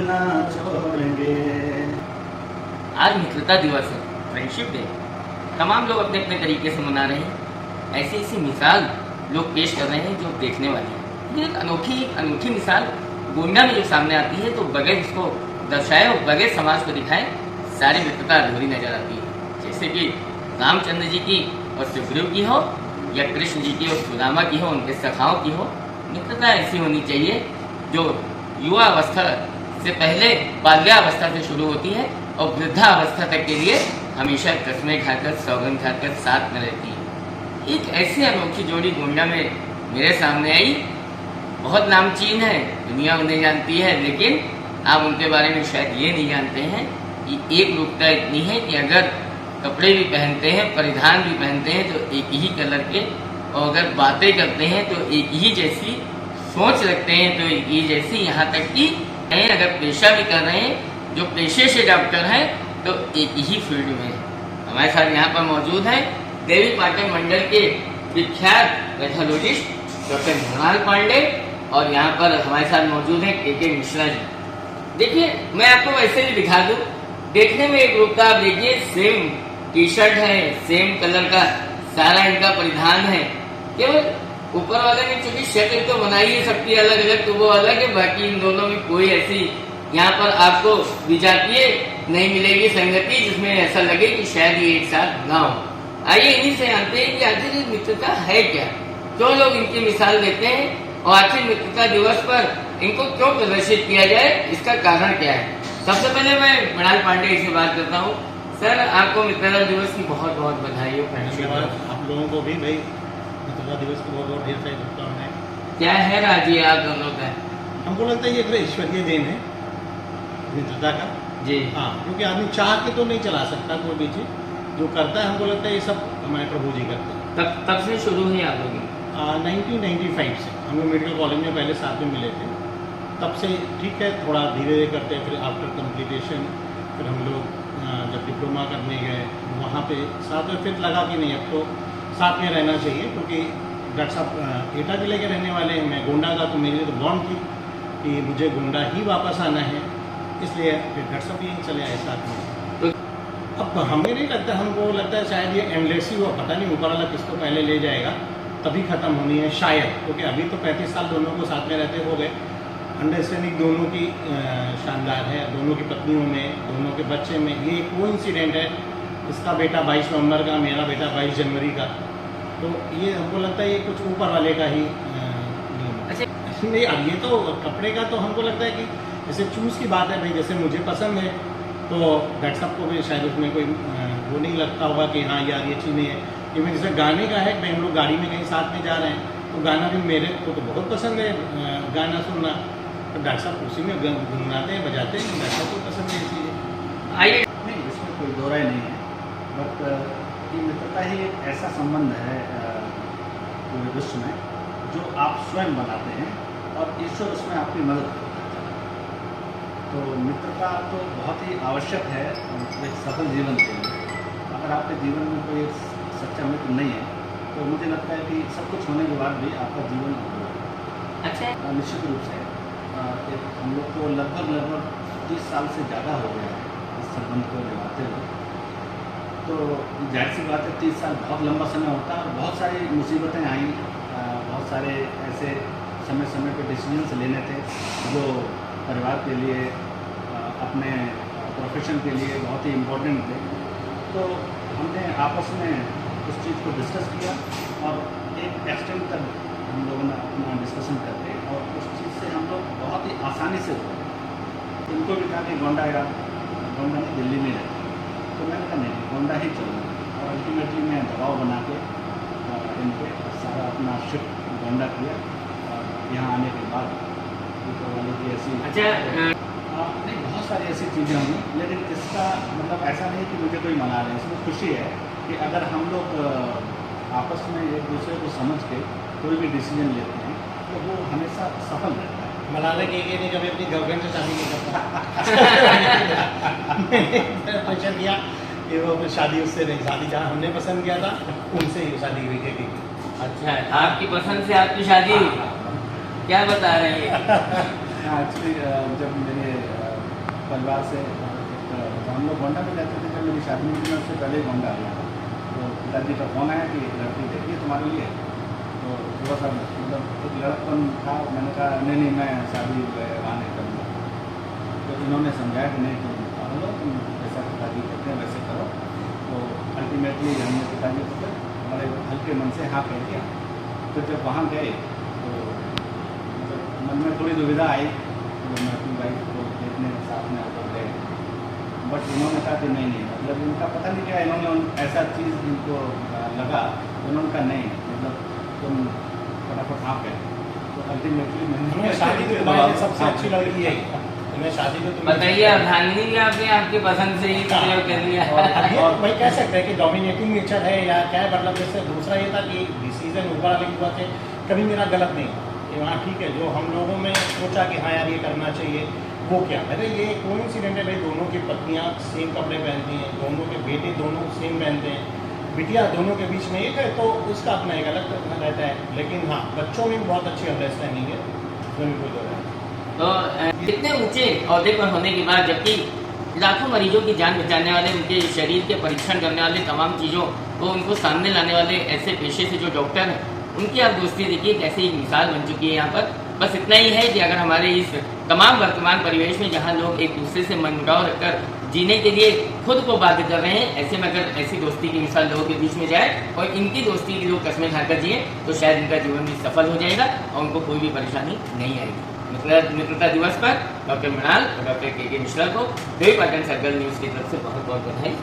ना छोड़ेंगे। आज मित्रता दिवस है, फ्रेंडशिप डे। तमाम लोग अपने अपने तरीके से मना रहे हैं। ऐसी ऐसी मिसाल लोग पेश कर रहे हैं जो देखने वाली है। ये एक अनोखी मिसाल गोंडा में जो सामने आती है, तो बगैर इसको दर्शाए और बगैर समाज को दिखाए सारी मित्रता अधूरी नजर आती है। जैसे कि रामचंद्र जी की और सुग्रीव की हो, या कृष्ण जी की और सुदामा की हो, उनके सखाओं की हो। मित्रता ऐसी होनी चाहिए जो युवा अवस्था से पहले बाल्यावस्था से शुरू होती है और वृद्धावस्था तक के लिए हमेशा कस्में खाकर सौगंध खाकर साथ में रहती है। एक ऐसी अनोखी जोड़ी गोंडा में मेरे सामने आई। बहुत नामचीन है, दुनिया उन्हें जानती है, लेकिन आप उनके बारे में शायद ये नहीं जानते हैं कि एक रूपता इतनी है कि अगर कपड़े भी पहनते हैं, परिधान भी पहनते हैं, तो एक ही कलर के, और अगर बातें करते हैं तो एक ही जैसी, सोच रखते हैं तो एक ही जैसी। यहाँ तक कि अगर पेशा भी कर रहे हैं, जो पेशे से डॉक्टर हैं, तो एक ही फील्ड में है। हमारे साथ यहाँ पर मौजूद हैं देवी पाटन मंडल के विख्यात पैथोलॉजिस्ट डॉक्टर मृणाल पांडे, और यहाँ पर हमारे साथ मौजूद हैं के मिश्रा जी। देखिए, मैं आपको वैसे भी दिखा दूँ, देखने में एक रूप का, आप देखिए सेम टी शर्ट है, सेम कलर का सारा इनका परिधान है। केवल ऊपर वाले ने चूंकि शक्ल तो बनाई है सबकी अलग अलग, तो वो अलग है। बाकी इन दोनों में कोई ऐसी यहाँ पर आपको विजातीय नहीं मिलेगी संगति जिसमें ऐसा लगे कि शायद ये एक साथ ना हो। आइए इन्हीं से जानते हैं कि आखिर ये मित्रता है क्या, क्यों लोग इनकी मिसाल देते हैं, और आखिर मित्रता दिवस पर इनको क्यों प्रदर्शित किया जाए, इसका कारण क्या है। सबसे पहले मैं मृणाल पांडे से बात करता हूँ। सर, आपको मित्रता दिवस की बहुत बहुत बधाई हो। आप लोगों को भी भाई मित्रता दिवस की बहुत बहुत ढेर सारी शुभकामनाएं। क्या है राज ये आप दोनों का? हमको लगता है ये एक ईश्वरीय देन है मित्रता का जी हाँ, क्योंकि आदमी चाह के तो नहीं चला सकता कोई भी चीज़, जो करता है हमको लगता है ये सब हमारे प्रभु जी करते हैं। तब से शुरू हुई आप लोग? 1995 से हम लोग मेडिकल कॉलेज में पहले साथ में मिले थे, तब से ठीक है, थोड़ा धीरे धीरे करते हैं। फिर आफ्टर कंप्लीटेशन फिर हम लोग जब डिप्लोमा करने गए वहाँ पे साथ में, फिर लगा कि नहीं अब तो साथ में रहना चाहिए, क्योंकि डॉक्टर साहब एटा जिले के रहने वाले हैं, मैं गोंडा का, तो मेरे लिए तो बॉन्ड थी कि मुझे गोंडा ही वापस आना है, इसलिए फिर डॉक्टर साहब यहीं चले आए साथ में। तो अब हमें नहीं लगता, हमको लगता है शायद ये एंडलेस ही हुआ, पता नहीं ऊपर वाला किसको पहले ले जाएगा, तभी ख़त्म होनी है शायद, क्योंकि अभी तो 35 साल दोनों को साथ में रहते हो गए। अंडरस्टैंडिंग दोनों की शानदार है, दोनों की पत्नियों में, दोनों के बच्चे में। ये कोइंसिडेंट है, इसका बेटा 22 नवंबर का, मेरा बेटा 22 जनवरी का, तो ये हमको लगता है ये कुछ ऊपर वाले का ही अच्छा, नहीं। अब ये तो कपड़े का तो हमको लगता है कि जैसे चूज़ की बात है भाई, जैसे मुझे पसंद है तो डॉक्टर साहब को भी शायद उसमें कोई वो नहीं लगता होगा कि हाँ यार ये चीज़ नहीं है। इवन जैसे गाने का है, हम लोग गाड़ी में कहीं साथ में जा रहे हैं, तो गाना भी मेरे को तो बहुत पसंद है गाना सुनना, तो डॉक्टर साहब उसी में गुनगुनाते हैं, बजाते हैं, डॉक्टर साहब को पसंद है ये चीज़ें। आइए, नहीं, इसमें कोई दो राय नहीं है, बट ये मित्रता ही एक ऐसा संबंध है पूरे विश्व में जो आप स्वयं बनाते हैं और ईश्वर उसमें आपकी मदद करता है। तो मित्रता तो बहुत ही आवश्यक है एक सफल जीवन के लिए। अगर आपके जीवन में कोई सच्चा मित्र नहीं है तो मुझे लगता है कि सब कुछ होने के बाद भी आपका जीवन अधूरा है। अच्छा, निश्चित रूप से हम लोग को लगभग 30 साल से ज़्यादा हो गया है इस संबंध को निभाते हुए। तो जाहिर सी बात है, 30 साल बहुत लंबा समय होता है और बहुत सारी मुसीबतें आई, बहुत सारे ऐसे समय पे डिसीजंस लेने थे जो परिवार के लिए, अपने प्रोफेशन के लिए बहुत ही इम्पोर्टेंट थे। तो हमने आपस में उस चीज़ को डिस्कस किया और एक एक्सटेंड तक हम लोगों ने अपना डिस्कशन करके, और उस चीज़ से हम लोग बहुत ही आसानी से हो गए। उनको भी कहा कि गोंडा नहीं, दिल्ली में रहते, तो मैंने कहा नहीं, गोंडा ही चलना। और अल्टीमेटली मैं दबाव बना के इनके सारा अपना शिफ्ट गोंडा किया, और यहाँ आने के बाद ऊपर वाले की ऐसी नहीं, बहुत सारी ऐसी चीज़ें हुई, लेकिन इसका मतलब ऐसा नहीं कि मुझे कोई मना रहे। इसमें खुशी है कि अगर हम लोग आपस में एक दूसरे को समझ के कोई भी डिसीजन लेते हैं तो वो हमेशा सफल रहता है। मलाना के ने कभी अपनी गर्लफ्रेंड से शादी नहीं करता प्रेशर किया कि वो अपनी शादी उससे नहीं, शादी जहाँ हमने पसंद किया था उनसे ही शादी हुई थी। अच्छा, आपकी पसंद से आपकी शादी हुई? क्या बता रहे हैं? एक्चुअली जब मेरे परिवार से हम लोग गोंडा में रहते थे। जब मेरी शादी हुई थी उससे पहले ही गोंडा आ गया था। तो पिताजी का फ़ोन आया कि एक लड़की देखिए तुम्हारे लिए। तो थोड़ा सा मतलब एक लड़कपन था, मैंने कहा नहीं मैं शादी वहाँ नहीं करूँगा। तो इन्होंने समझाया कि नहीं तुम मान लो, तुम जैसा पिताजी कहते हैं वैसे करो। तो अल्टीमेटली हमने पिताजी को फिर हमारे हल्के मन से हाँ कह दिया। तो जब वहाँ गए तो मतलब मन में थोड़ी दुविधा आई, तो मैं अपनी वाइफ को देखने साथ में होकर गए। बट इन्होंने कहा कि नहीं मतलब इनका पता नहीं क्या इन्होंने ऐसा चीज़ इनको लगा, उन्होंने कहा नहीं मतलब तुम फटाफट हाँ कह। तो अल्टीमेटली मैंने शादी तो तुम्हारी सबसे अच्छी लड़की है, तुम्हें शादी तो तुम बताइए, अर्धांगिनी भी आपने आपकी पसंद से ही प्रयोग कर लिया। और वही कह सकते हैं कि डोमिनेटिंग नेचर है या क्या है, मतलब जैसे दूसरा ये था कि डिसीजन ऊपर वाले की बात है, कभी मेरा गलत नहीं कि वहाँ ठीक है जो हम लोगों में सोचा कि हाँ यार ये करना चाहिए वो क्या। अरे ये कोइंसिडेंट है भाई, दोनों की पत्नियाँ सेम कपड़े पहनती हैं, दोनों के बेटे दोनों सेम पहनते हैं, बिटिया दोनों के बीच में एक है, तो उसका अपना एक अलग रहता है। लेकिन हाँ बच्चों में बहुत अच्छी अंडरस्टैंडिंग है, उसमें कोई दो है। तो इतने ऊंचे ओहदे पर होने के बाद, जबकि लाखों मरीजों की जान बचाने वाले, उनके शरीर के परीक्षण करने वाले, तमाम चीज़ों को उनको सामने लाने वाले ऐसे पेशे से जो डॉक्टर हैं, उनकी आप दोस्ती देखिए कैसे एक मिसाल बन चुकी है यहाँ पर। बस इतना ही है कि अगर हमारे इस तमाम वर्तमान परिवेश में जहाँ लोग एक दूसरे से मनमुटाव रखकर जीने के लिए खुद को बाध्य कर रहे हैं, ऐसे में अगर ऐसी दोस्ती की मिसाल लोगों के बीच में जाए और इनकी दोस्ती की लोग कस्में खाकर जिए, तो शायद इनका जीवन भी सफल हो जाएगा और उनको कोई भी परेशानी नहीं आएगी। मित्रता दिवस पर डॉक्टर मृणाल और डॉक्टर के मिश्रा को देवी पाटन सर्कल न्यूज़ की तरफ से बहुत बहुत बधाई।